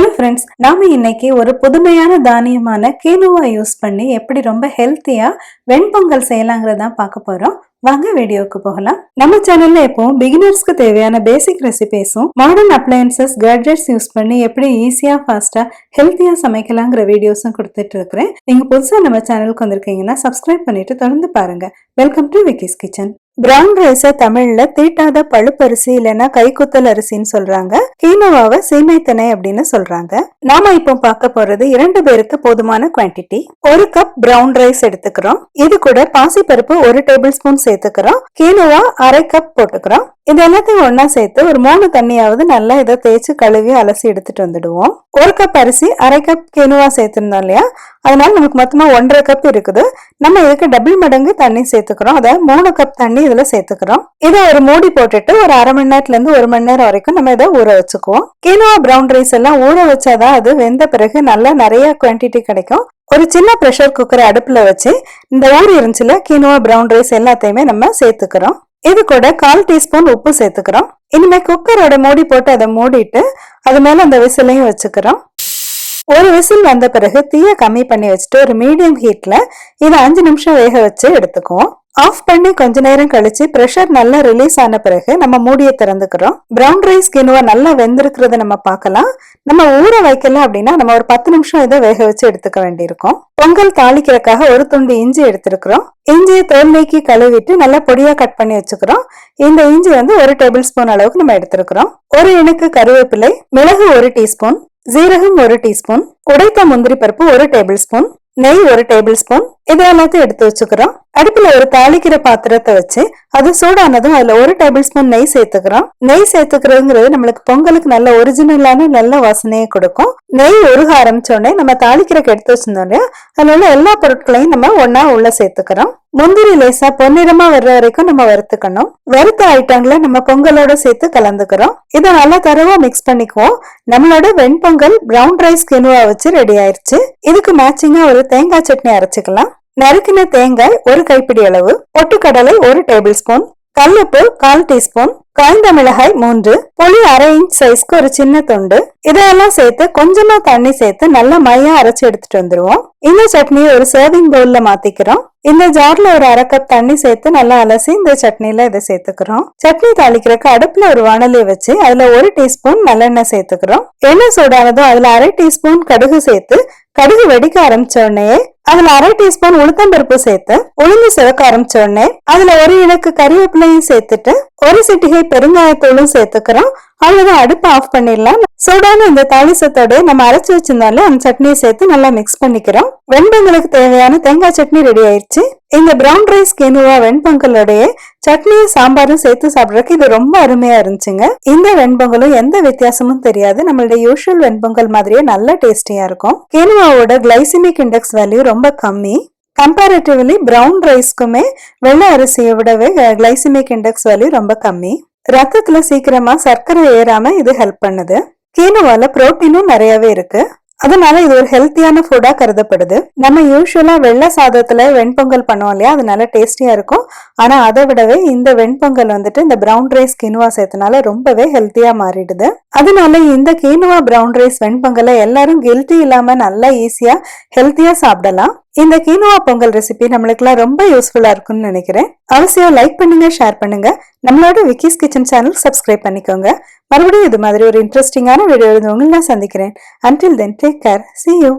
Hello friends, நாம இன்னைக்கு ஒரு புதுமையான தானியமான கீனுவா யூஸ் பண்ணி எப்படி ரொம்ப ஹெல்த்தியா வெண்பொங்கல் செய்யலாங்கிறத பார்க்க போறோம். வாங்க வீடியோக்கு போகலாம். நம்ம சேனல்ல எப்பவும் பிகினர்ஸ்க்கு தேவையான பேசிக் ரெசிபிஸும் மாடர்ன் அப்ளையன்சஸ் கேட்ஜெட்ஸ் யூஸ் பண்ணி எப்படி ஈஸியா ஃபாஸ்டா ஹெல்த்தியா சமைக்கலாங்கிற வீடியோஸும் கொடுத்துட்டு இருக்கிறேன். நீங்க புதுசா நம்ம சேனலுக்கு வந்திருக்கீங்கன்னா சப்ஸ்கிரைப் பண்ணிட்டு தொடர்ந்து பாருங்க. Welcome to Vicky's kitchen. Brown rice தமிழ்ல தீட்டாத பழுப்பரிசி இல்லைன்னா கைக்குத்தல் அரிசின்னு சொல்றாங்க. கீனோவாவை சீமைத்தனை அப்படின்னு சொல்றாங்க. நாம இப்போ பார்க்க போறது 2 பேருக்கு போதுமான குவான்டிட்டி. 1 கப் பிரவுன் ரைஸ் எடுத்துக்கிறோம். இது கூட பாசிப்பருப்பு 1 டேபிள் ஸ்பூன் சேர்த்துக்கிறோம். கீனோவா 1/2 கப் போட்டுக்கிறோம். இது எல்லாத்தையும் ஒன்னா சேர்த்து ஒரு 3 தண்ணியாவது நல்லா இதை தேய்ச்சி கழுவி அலசி எடுத்துட்டு வந்துடுவோம். 1 கப் அரிசி 1/2 கப் கீனோவா சேர்த்திருந்தோம் இல்லையா, அதனால நமக்கு மொத்தமா 1.5 கப் இருக்குது. நம்ம இதுக்கு டபுள் மடங்கு தண்ணி சேர்த்துக்கிறோம். அதை 3 கப் தண்ணி இதுல சேர்த்துக்கிறோம். இதை ஒரு மூடி போட்டுட்டு ஒரு அரை மணி நேரத்துல இருந்து 1 மணி நேரம் வரைக்கும் நம்ம இதை ஊற வச்சுக்குவோம். கீனோவா பிரவுன் ரைஸ் எல்லாம் ஊற வச்சாதான் அது வெந்த பிறகு நல்லா நிறைய குவான்டிட்டி கிடைக்கும். ஒரு சின்ன பிரஷர் குக்கரை அடுப்புல வச்சு இந்த ஊறி இருந்துச்சுல கீனோவா பிரவுன் ரைஸ் எல்லாத்தையுமே நம்ம சேர்த்துக்கிறோம். இது கூட 1/4 டீஸ்பூன் உப்பு சேர்த்துக்கிறோம். இனிமே குக்கரோட மூடி போட்டு அதை மூடிட்டு அது மேல அந்த விசிலையும் வச்சுக்கிறோம். ஒரு விசில் வந்த பிறகு தீயை கம்மி பண்ணி வச்சுட்டு ஒரு மீடியம் ஹீட்ல இதை 5 நிமிஷம் வேக வச்சு எடுத்துக்குவோம். ஆஃப் பண்ணி கொஞ்ச நேரம் கழிச்சு பிரஷர் நல்லா ரிலீஸ் ஆன பிறகு நம்ம மூடியை திறந்துக்கிறோம். பிரவுன் ரைஸ் கீனுவா நல்லா வெந்திருக்கிறத நம்ம பார்க்கலாம். நம்ம ஊற வைக்கல அப்படின்னா நம்ம ஒரு 10 நிமிஷம் இதை வேக வச்சு எடுத்துக்க வேண்டியிருக்கும். பொங்கல் தாளிக்கிறதுக்காக ஒரு துண்டு இஞ்சி எடுத்திருக்கிறோம். இஞ்சியை தோல் நீக்கி கழுவிட்டு நல்லா பொடியா கட் பண்ணி வச்சுக்கிறோம். இந்த இஞ்சி 1 டேபிள் ஸ்பூன் அளவுக்கு நம்ம எடுத்திருக்கிறோம். ஒரு இனுக்கு கருவேப்பிலை, மிளகு 1 டீஸ்பூன், ஜீரகம் 1 டீஸ்பூன், உடைத்த முந்திரி பருப்பு 1 டேபிள் ஸ்பூன், நெய் 1 டேபிள் ஸ்பூன், இது எல்லாத்தையும் எடுத்து வச்சுக்கிறோம். அடுப்புல ஒரு தாளிக்கிற பாத்திரத்தை வச்சு அது சூடானதும் அதுல 1 டேபிள் ஸ்பூன் நெய் சேர்த்துக்கிறோம். நெய் சேர்த்துக்கிறதுங்கிறது நம்மளுக்கு பொங்கலுக்கு நல்ல ஒரிஜினலான நல்ல வாசனையை கொடுக்கும். நெய் உருக ஆரம்பிச்சோடனே நம்ம தாளிக்கிறக்கு எடுத்து வச்சிருந்தோம் இல்லையா, அதுல உள்ள எல்லா பொருட்களையும் நம்ம ஒன்னா உள்ள சேர்த்துக்கிறோம். முந்திரி லேசா பொன்னிறமா வர்ற வரைக்கும் நம்ம வறுத்துக்கணும். வறுத்த ஐட்டங்களை நம்ம பொங்கலோட சேர்த்து கலந்துக்கிறோம். இதை நல்லா தரவா மிக்ஸ் பண்ணிக்குவோம். நம்மளோட வெண்பொங்கல் பிரவுன் ரைஸ் கீனுவா வச்சு ரெடி ஆயிருச்சு. இதுக்கு மேட்சிங்கா ஒரு தேங்காய் சட்னி அரைச்சுக்கலாம். நறுக்கின தேங்காய் 1 கைப்பிடி அளவு, பொட்டுக்கடலை 1 டேபிள் ஸ்பூன், கல்லுப்பு 1/4 டீஸ்பூன், காய்ந்த மிளகாய் 3, புளி 1/2 இன்ச் சைஸ்க்கு ஒரு சின்ன துண்டு, இதெல்லாம் சேர்த்து கொஞ்சமா தண்ணி சேர்த்து நல்லா மையா அரைச்சு எடுத்துட்டு வந்துருவோம். இந்த சட்னியை ஒரு சர்விங் பவுல்ல மாத்திக்கிறோம். இந்த ஜார்ல ஒரு 1/2 கப் தண்ணி சேர்த்து நல்லா அலசி இந்த சட்னில இதை சேர்த்துக்கிறோம். சட்னி தாளிக்கிறதுக்கு அடுப்புல ஒரு வாணலி வச்சு அதுல 1 டீஸ்பூன் நல்லெண்ணெய் சேர்த்துக்கிறோம். எண்ணெய் சூடானதும் அதுல 1/2 டீஸ்பூன் கடுகு சேர்த்து கடுகு வெடிக்க ஆரம்பிச்ச உடனே அதுல 1/2 டீஸ்பூன் உளுத்தம்பருப்பு சேர்த்து உளுந்து சிவக்க ஆரம்பிச்ச உடனே அதுல 1 இனுக்கு கறிவேப்பிலையும் சேர்த்துட்டு 1 சிட்டிகை பெருங்காயத்தூளும் சேர்த்துக்கிறோம். அவ்வளவுதான், அடுப்பு ஆஃப் பண்ணிடலாம். சூடான இந்த தாளிசத்தோட நம்ம அரைச்சு வச்சிருந்தாலும் அந்த சட்னியை சேர்த்து நல்லா மிக்ஸ் பண்ணிக்கிறோம். வெண்பொங்கலுக்கு தேவையான தேங்காய் சட்னி ரெடி ஆயிடுச்சு. இந்த பிரவுன் ரைஸ் கீனுவா வெண்பொங்கலோடைய சட்னியும் சாம்பாரும் சேர்த்து சாப்பிட்றதுக்கு இது ரொம்ப அருமையா இருந்துச்சுங்க. இந்த வெண்பொங்கலும் எந்த வித்தியாசமும் தெரியாது. நம்மளுடைய யூஷுவல் வெண்பொங்கல் மாதிரியே நல்ல டேஸ்டியா இருக்கும். கீனுவாவோட கிளைசிமிக் இண்டெக்ஸ் வேல்யூ ரொம்ப கம்மி. கம்பேரிட்டிவ்லி பிரவுன் ரைஸ்க்குமே வெள்ளை அரிசியை விடவே கிளைசிமிக் இண்டெக்ஸ் வேல்யூ ரொம்ப கம்மி. ரத்தத்துல சீக்கிரமா சர்க்கரை ஏறாம இது ஹெல்ப் பண்ணுது. கீனுவால புரோட்டீனும் நிறையவே இருக்கு. அதனால இது ஒரு ஹெல்த்தியான ஃபுட்டா கருதப்படுது. நம்ம யூஸ்வலா வெள்ளை சாதத்துல வெண்பொங்கல் பண்ணுவோம் இல்லையா, அது நல்ல டேஸ்டியா இருக்கும். ஆனா அதை விடவே இந்த வெண்பொங்கல் இந்த பிரவுன் ரைஸ் கீனுவா சேர்த்தனால ரொம்பவே ஹெல்த்தியா மாறிடுது. அதனால இந்த கீனுவா பிரவுன் ரைஸ் வெண்பொங்கலை எல்லாரும் கில்ட்டி இல்லாம நல்லா ஈஸியா ஹெல்த்தியா சாப்பிடலாம். இந்த கீனுவா பொங்கல் ரெசிபி நம்மளுக்கு எல்லாம் ரொம்ப யூஸ்ஃபுல்லா இருக்கும்னு நினைக்கிறேன். அவசியம் லைக் பண்ணுங்க, ஷேர் பண்ணுங்க. நம்மளோட விக்கிஸ் கிச்சன் சேனல் சப்ஸ்கிரைப் பண்ணிக்கோங்க. மறுபடியும் இது மாதிரி ஒரு இன்ட்ரெஸ்டிங்கான வீடியோ உங்களை நான் சந்திக்கிறேன். Until then, take care. See you.